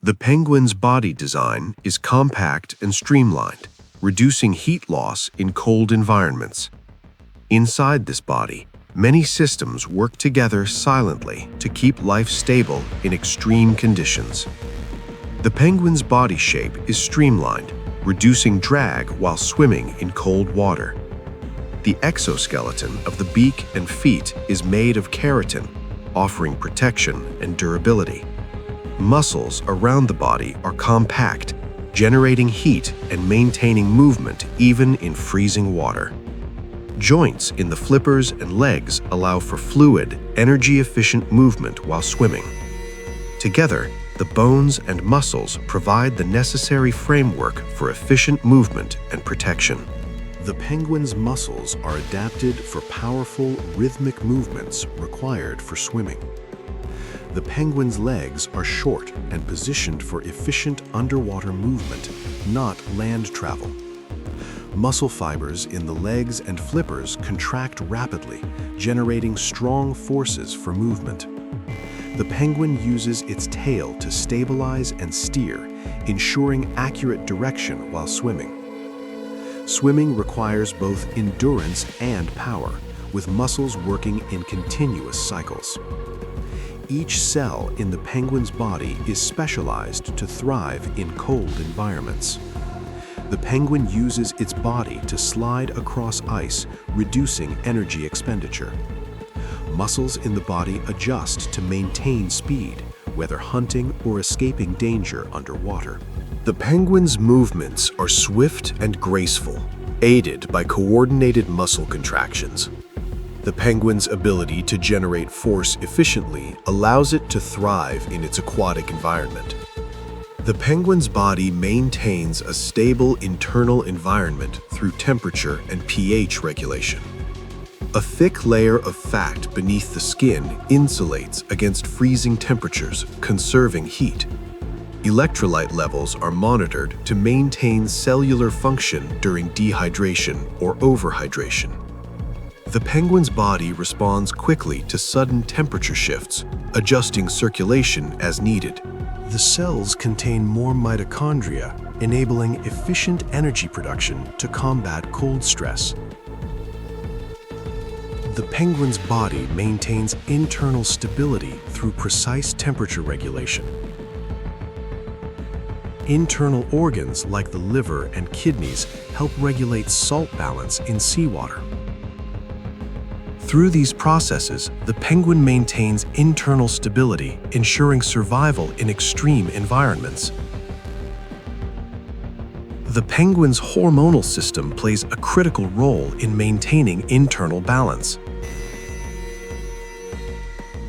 The penguin's body design is compact and streamlined, reducing heat loss in cold environments. Inside this body, many systems work together silently to keep life stable in extreme conditions. The penguin's body shape is streamlined, reducing drag while swimming in cold water. The exoskeleton of the beak and feet is made of keratin, offering protection and durability. Muscles around the body are compact, generating heat and maintaining movement even in freezing water. Joints in the flippers and legs allow for fluid, energy-efficient movement while swimming. Together, the bones and muscles provide the necessary framework for efficient movement and protection. The penguin's muscles are adapted for powerful, rhythmic movements required for swimming. The penguin's legs are short and positioned for efficient underwater movement, not land travel. Muscle fibers in the legs and flippers contract rapidly, generating strong forces for movement. The penguin uses its tail to stabilize and steer, ensuring accurate direction while swimming. Swimming requires both endurance and power, with muscles working in continuous cycles. Each cell in the penguin's body is specialized to thrive in cold environments. The penguin uses its body to slide across ice, reducing energy expenditure. Muscles in the body adjust to maintain speed, whether hunting or escaping danger underwater. The penguin's movements are swift and graceful, aided by coordinated muscle contractions. The penguin's ability to generate force efficiently allows it to thrive in its aquatic environment. The penguin's body maintains a stable internal environment through temperature and pH regulation. A thick layer of fat beneath the skin insulates against freezing temperatures, conserving heat. Electrolyte levels are monitored to maintain cellular function during dehydration or overhydration. The penguin's body responds quickly to sudden temperature shifts, adjusting circulation as needed. The cells contain more mitochondria, enabling efficient energy production to combat cold stress. The penguin's body maintains internal stability through precise temperature regulation. Internal organs like the liver and kidneys help regulate salt balance in seawater. Through these processes, the penguin maintains internal stability, ensuring survival in extreme environments. The penguin's hormonal system plays a critical role in maintaining internal balance.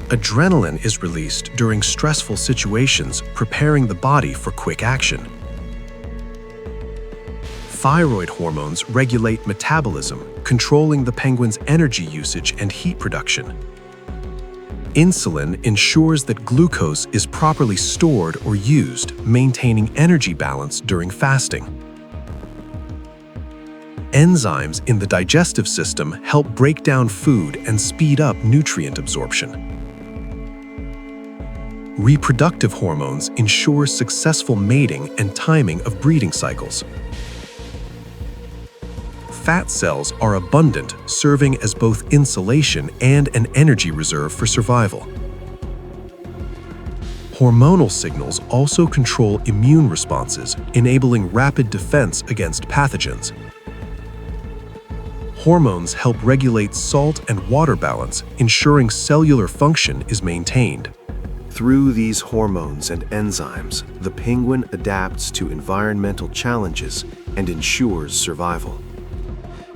Adrenaline is released during stressful situations, preparing the body for quick action. Thyroid hormones regulate metabolism, controlling the penguin's energy usage and heat production. Insulin ensures that glucose is properly stored or used, maintaining energy balance during fasting. Enzymes in the digestive system help break down food and speed up nutrient absorption. Reproductive hormones ensure successful mating and timing of breeding cycles. Fat cells are abundant, serving as both insulation and an energy reserve for survival. Hormonal signals also control immune responses, enabling rapid defense against pathogens. Hormones help regulate salt and water balance, ensuring cellular function is maintained. Through these hormones and enzymes, the penguin adapts to environmental challenges and ensures survival.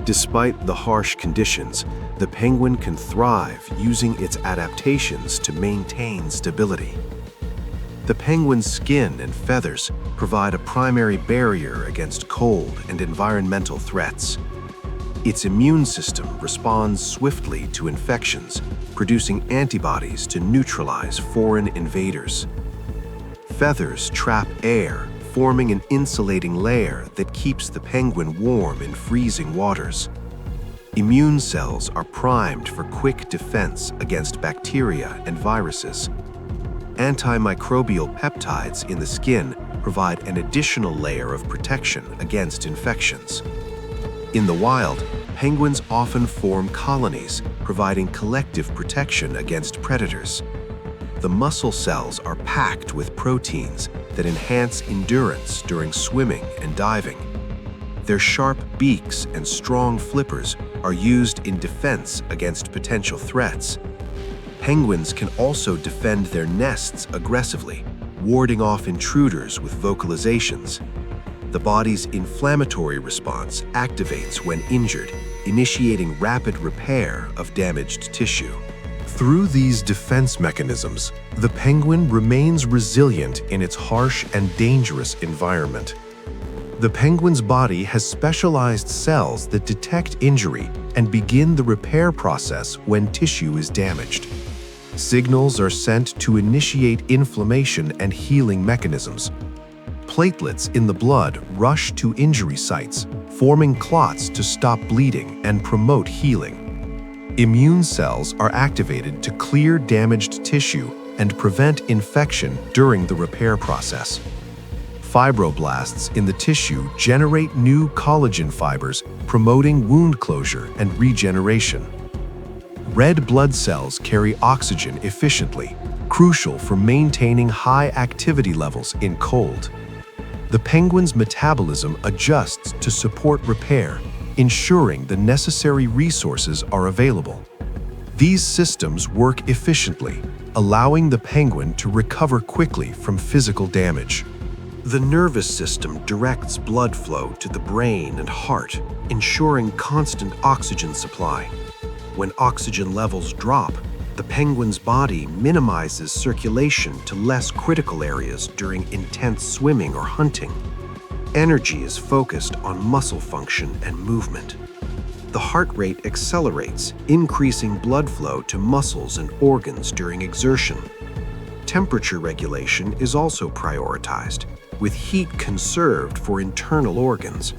Despite the harsh conditions, the penguin can thrive using its adaptations to maintain stability. The penguin's skin and feathers provide a primary barrier against cold and environmental threats. Its immune system responds swiftly to infections, producing antibodies to neutralize foreign invaders. Feathers trap air, forming an insulating layer that keeps the penguin warm in freezing waters. Immune cells are primed for quick defense against bacteria and viruses. Antimicrobial peptides in the skin provide an additional layer of protection against infections. In the wild, penguins often form colonies, providing collective protection against predators. The muscle cells are packed with proteins that enhance endurance during swimming and diving. Their sharp beaks and strong flippers are used in defense against potential threats. Penguins can also defend their nests aggressively, warding off intruders with vocalizations. The body's inflammatory response activates when injured, initiating rapid repair of damaged tissue. Through these defense mechanisms, the penguin remains resilient in its harsh and dangerous environment. The penguin's body has specialized cells that detect injury and begin the repair process when tissue is damaged. Signals are sent to initiate inflammation and healing mechanisms. Platelets in the blood rush to injury sites, forming clots to stop bleeding and promote healing. Immune cells are activated to clear damaged tissue and prevent infection during the repair process. Fibroblasts in the tissue generate new collagen fibers, promoting wound closure and regeneration. Red blood cells carry oxygen efficiently, crucial for maintaining high activity levels in cold. The penguin's metabolism adjusts to support repair, ensuring the necessary resources are available. These systems work efficiently, allowing the penguin to recover quickly from physical damage. The nervous system directs blood flow to the brain and heart, ensuring constant oxygen supply. When oxygen levels drop, the penguin's body minimizes circulation to less critical areas during intense swimming or hunting. Energy is focused on muscle function and movement. The heart rate accelerates, increasing blood flow to muscles and organs during exertion. Temperature regulation is also prioritized, with heat conserved for internal organs.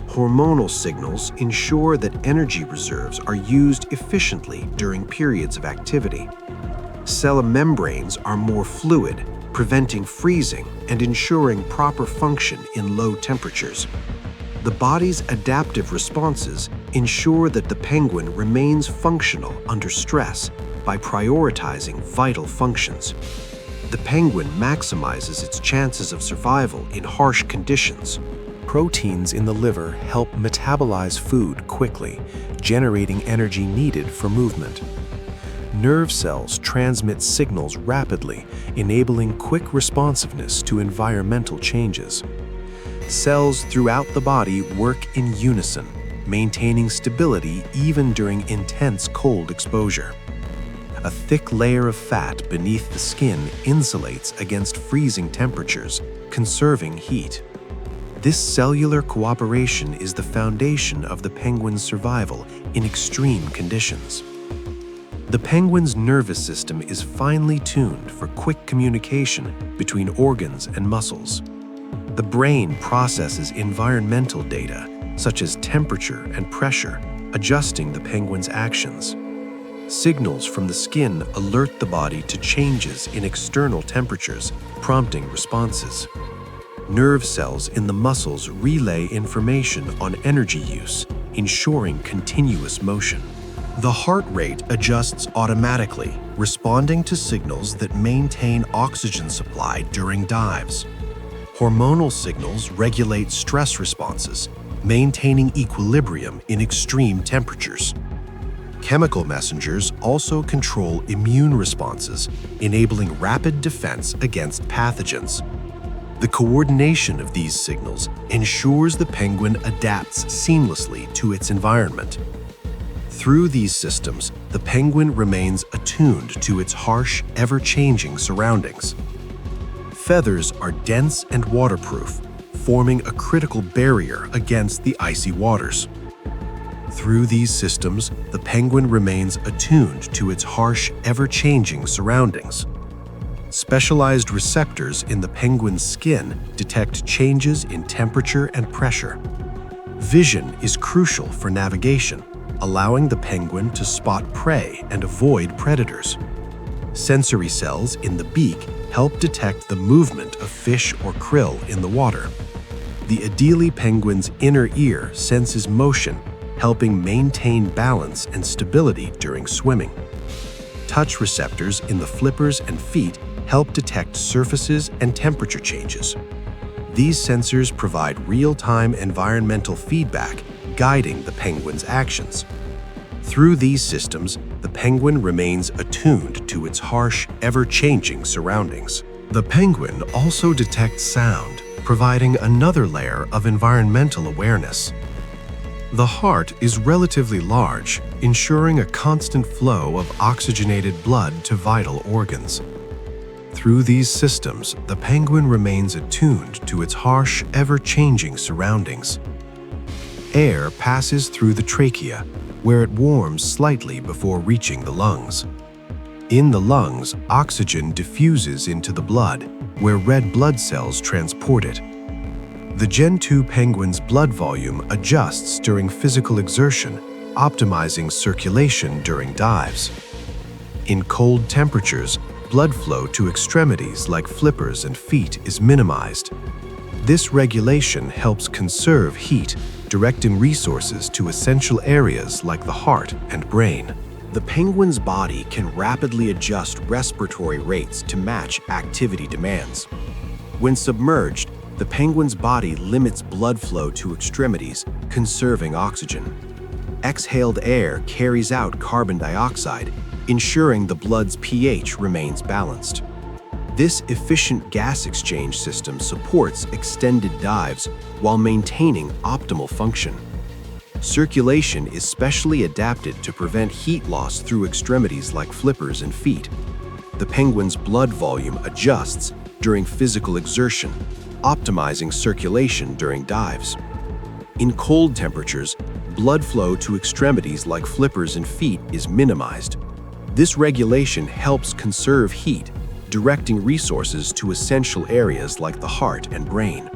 Hormonal signals ensure that energy reserves are used efficiently during periods of activity. Cell membranes are more fluid, preventing freezing and ensuring proper function in low temperatures. The body's adaptive responses ensure that the penguin remains functional under stress by prioritizing vital functions. The penguin maximizes its chances of survival in harsh conditions. Proteins in the liver help metabolize food quickly, generating energy needed for movement. Nerve cells transmit signals rapidly, enabling quick responsiveness to environmental changes. Cells throughout the body work in unison, maintaining stability even during intense cold exposure. A thick layer of fat beneath the skin insulates against freezing temperatures, conserving heat. This cellular cooperation is the foundation of the penguin's survival in extreme conditions. The penguin's nervous system is finely tuned for quick communication between organs and muscles. The brain processes environmental data, such as temperature and pressure, adjusting the penguin's actions. Signals from the skin alert the body to changes in external temperatures, prompting responses. Nerve cells in the muscles relay information on energy use, ensuring continuous motion. The heart rate adjusts automatically, responding to signals that maintain oxygen supply during dives. Hormonal signals regulate stress responses, maintaining equilibrium in extreme temperatures. Chemical messengers also control immune responses, enabling rapid defense against pathogens. The coordination of these signals ensures the penguin adapts seamlessly to its environment. Through these systems, the penguin remains attuned to its harsh, ever-changing surroundings. Feathers are dense and waterproof, forming a critical barrier against the icy waters. Through these systems, the penguin remains attuned to its harsh, ever-changing surroundings. Specialized receptors in the penguin's skin detect changes in temperature and pressure. Vision is crucial for navigation, allowing the penguin to spot prey and avoid predators. Sensory cells in the beak help detect the movement of fish or krill in the water. The Adelie penguin's inner ear senses motion, helping maintain balance and stability during swimming. Touch receptors in the flippers and feet help detect surfaces and temperature changes. These sensors provide real-time environmental feedback, guiding the penguin's actions. Through these systems, the penguin remains attuned to its harsh, ever-changing surroundings. The penguin also detects sound, providing another layer of environmental awareness. The heart is relatively large, ensuring a constant flow of oxygenated blood to vital organs. Through these systems, the penguin remains attuned to its harsh, ever-changing surroundings. Air passes through the trachea, where it warms slightly before reaching the lungs. In the lungs, oxygen diffuses into the blood, where red blood cells transport it. The Gen 2 penguin's blood volume adjusts during physical exertion, optimizing circulation during dives. In cold temperatures, blood flow to extremities like flippers and feet is minimized. This regulation helps conserve heat, directing resources to essential areas like the heart and brain. The penguin's body can rapidly adjust respiratory rates to match activity demands. When submerged, the penguin's body limits blood flow to extremities, conserving oxygen. Exhaled air carries out carbon dioxide, ensuring the blood's pH remains balanced. This efficient gas exchange system supports extended dives while maintaining optimal function. Circulation is specially adapted to prevent heat loss through extremities like flippers and feet. The penguin's blood volume adjusts during physical exertion, optimizing circulation during dives. In cold temperatures, blood flow to extremities like flippers and feet is minimized. This regulation helps conserve heat, directing resources to essential areas like the heart and brain.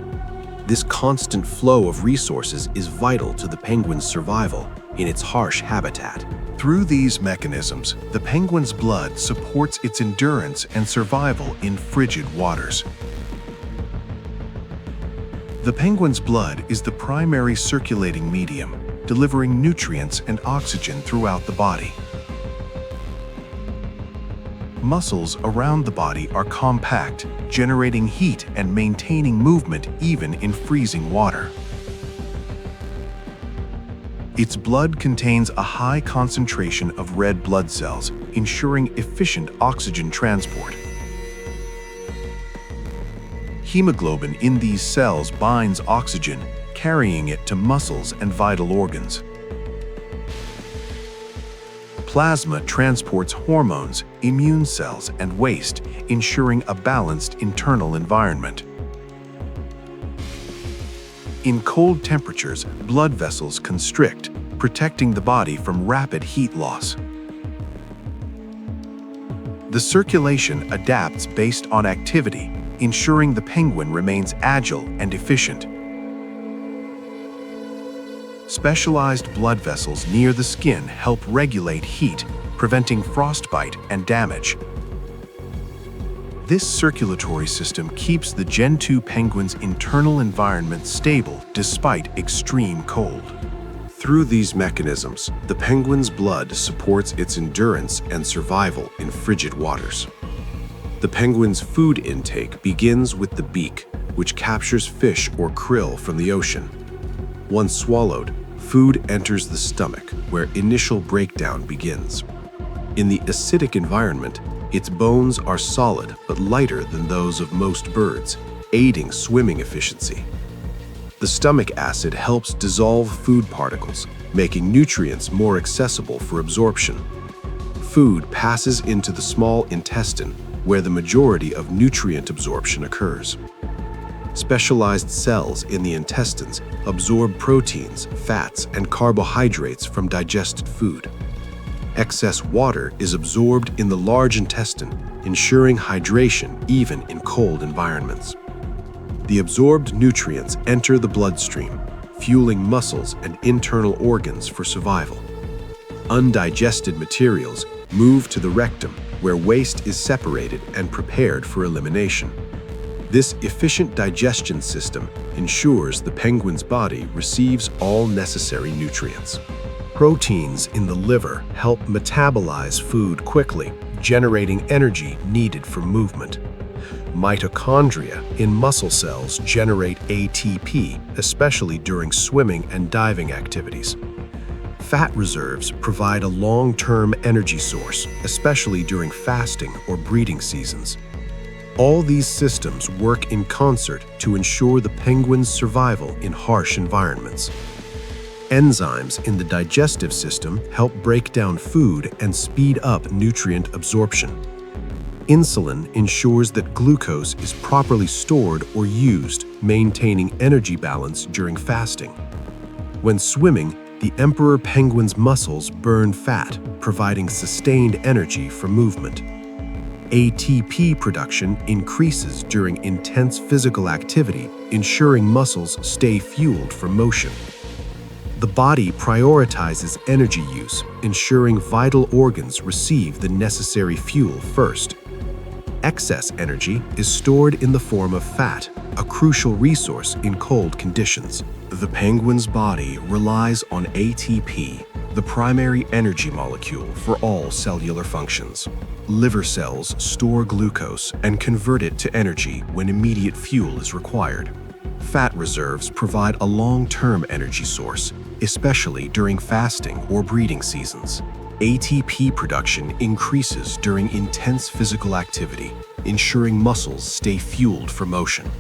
This constant flow of resources is vital to the penguin's survival in its harsh habitat. Through these mechanisms, the penguin's blood supports its endurance and survival in frigid waters. The penguin's blood is the primary circulating medium, delivering nutrients and oxygen throughout the body. Muscles around the body are compact, generating heat and maintaining movement even in freezing water. Its blood contains a high concentration of red blood cells, ensuring efficient oxygen transport. Hemoglobin in these cells binds oxygen, carrying it to muscles and vital organs. Plasma transports hormones, immune cells, and waste, ensuring a balanced internal environment. In cold temperatures, blood vessels constrict, protecting the body from rapid heat loss. The circulation adapts based on activity, ensuring the penguin remains agile and efficient. Specialized blood vessels near the skin help regulate heat, preventing frostbite and damage. This circulatory system keeps the Gen 2 penguin's internal environment stable despite extreme cold. Through these mechanisms, the penguin's blood supports its endurance and survival in frigid waters. The penguin's food intake begins with the beak, which captures fish or krill from the ocean. Once swallowed, food enters the stomach, where initial breakdown begins. In the acidic environment, its bones are solid but lighter than those of most birds, aiding swimming efficiency. The stomach acid helps dissolve food particles, making nutrients more accessible for absorption. Food passes into the small intestine, where the majority of nutrient absorption occurs. Specialized cells in the intestines absorb proteins, fats, and carbohydrates from digested food. Excess water is absorbed in the large intestine, ensuring hydration even in cold environments. The absorbed nutrients enter the bloodstream, fueling muscles and internal organs for survival. Undigested materials move to the rectum, where waste is separated and prepared for elimination. This efficient digestion system ensures the penguin's body receives all necessary nutrients. Proteins in the liver help metabolize food quickly, generating energy needed for movement. Mitochondria in muscle cells generate ATP, especially during swimming and diving activities. Fat reserves provide a long-term energy source, especially during fasting or breeding seasons. All these systems work in concert to ensure the penguin's survival in harsh environments. Enzymes in the digestive system help break down food and speed up nutrient absorption. Insulin ensures that glucose is properly stored or used, maintaining energy balance during fasting. When swimming, the emperor penguin's muscles burn fat, providing sustained energy for movement. ATP production increases during intense physical activity, ensuring muscles stay fueled for motion. The body prioritizes energy use, ensuring vital organs receive the necessary fuel first. Excess energy is stored in the form of fat, a crucial resource in cold conditions. The penguin's body relies on ATP, the primary energy molecule for all cellular functions. Liver cells store glucose and convert it to energy when immediate fuel is required. Fat reserves provide a long-term energy source, especially during fasting or breeding seasons. ATP production increases during intense physical activity, ensuring muscles stay fueled for motion.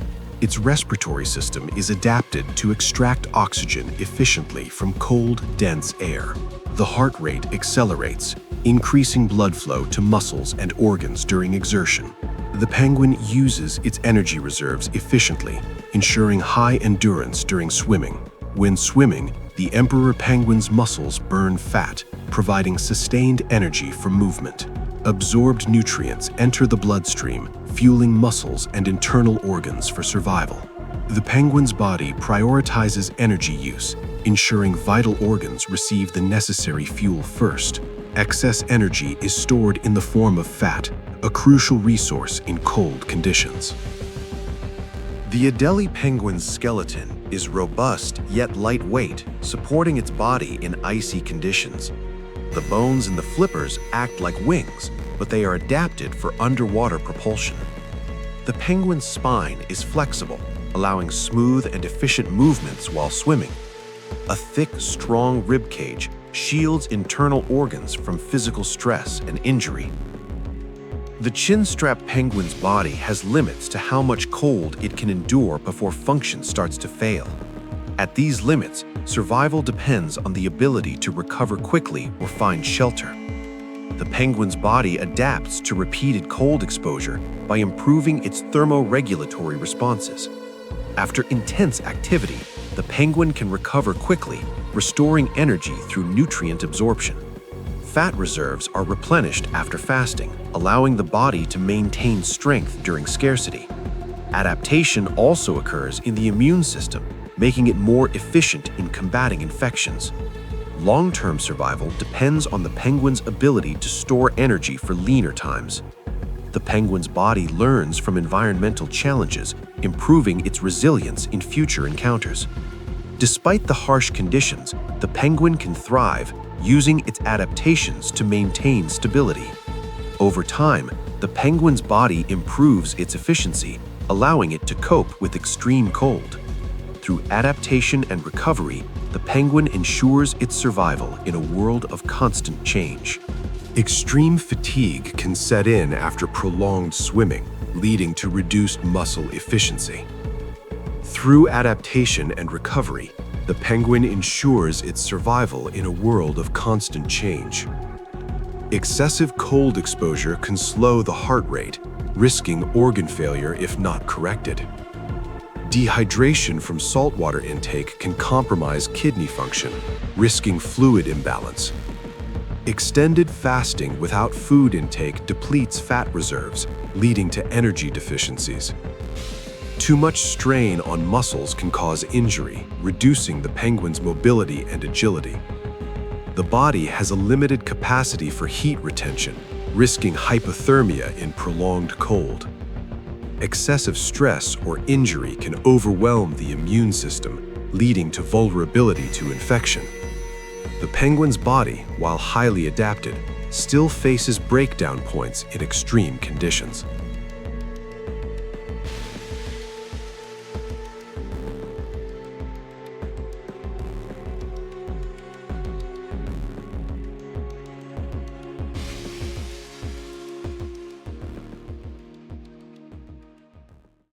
Its respiratory system is adapted to extract oxygen efficiently from cold, dense air. The heart rate accelerates, increasing blood flow to muscles and organs during exertion. The penguin uses its energy reserves efficiently, ensuring high endurance during swimming. When swimming, the emperor penguin's muscles burn fat, providing sustained energy for movement. Absorbed nutrients enter the bloodstream, fueling muscles and internal organs for survival. The penguin's body prioritizes energy use, ensuring vital organs receive the necessary fuel first. Excess energy is stored in the form of fat, a crucial resource in cold conditions. The Adelie penguin's skeleton is robust yet lightweight, supporting its body in icy conditions. The bones in the flippers act like wings, but they are adapted for underwater propulsion. The penguin's spine is flexible, allowing smooth and efficient movements while swimming. A thick, strong rib cage shields internal organs from physical stress and injury. The chin-strap penguin's body has limits to how much cold it can endure before function starts to fail. At these limits, survival depends on the ability to recover quickly or find shelter. The penguin's body adapts to repeated cold exposure by improving its thermoregulatory responses. After intense activity, the penguin can recover quickly, restoring energy through nutrient absorption. Fat reserves are replenished after fasting, allowing the body to maintain strength during scarcity. Adaptation also occurs in the immune system, making it more efficient in combating infections. Long-term survival depends on the penguin's ability to store energy for leaner times. The penguin's body learns from environmental challenges, improving its resilience in future encounters. Despite the harsh conditions, the penguin can thrive, using its adaptations to maintain stability. Over time, the penguin's body improves its efficiency, allowing it to cope with extreme cold. Through adaptation and recovery, the penguin ensures its survival in a world of constant change. Extreme fatigue can set in after prolonged swimming, leading to reduced muscle efficiency. Through adaptation and recovery, the penguin ensures its survival in a world of constant change. Excessive cold exposure can slow the heart rate, risking organ failure if not corrected. Dehydration from saltwater intake can compromise kidney function, risking fluid imbalance. Extended fasting without food intake depletes fat reserves, leading to energy deficiencies. Too much strain on muscles can cause injury, reducing the penguin's mobility and agility. The body has a limited capacity for heat retention, risking hypothermia in prolonged cold. Excessive stress or injury can overwhelm the immune system, leading to vulnerability to infection. The penguin's body, while highly adapted, still faces breakdown points in extreme conditions.